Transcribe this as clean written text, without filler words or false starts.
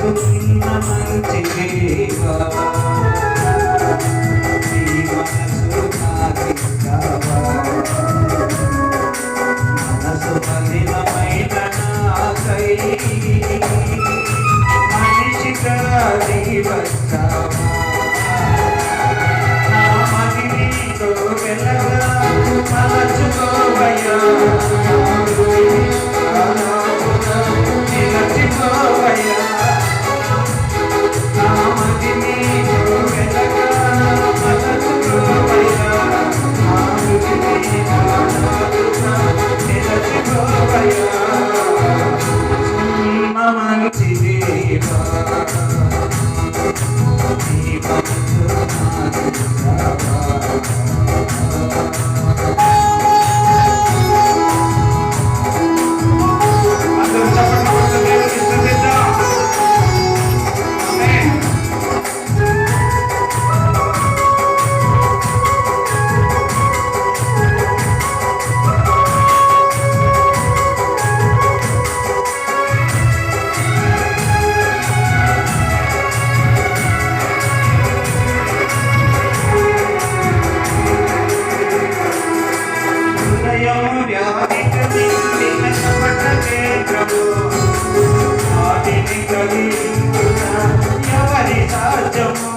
బ్రతుకున్న మంచి దేవా నీ మనసు నాకిస్తావా మనసు మలినమైన నాకై మనిషిగా నీ వచ్చావా నా మది నీతో వెలగా మలచుకోవయ్యా నిలచిపోవయ్యా నా మది నీతో వెలగా మలచుకోవయ్యా నా మది నీతో నిలచిపోవయ్యా మంచి దేవా నీ మనసు నాకిస్తావా ఎవరి సాధ్యము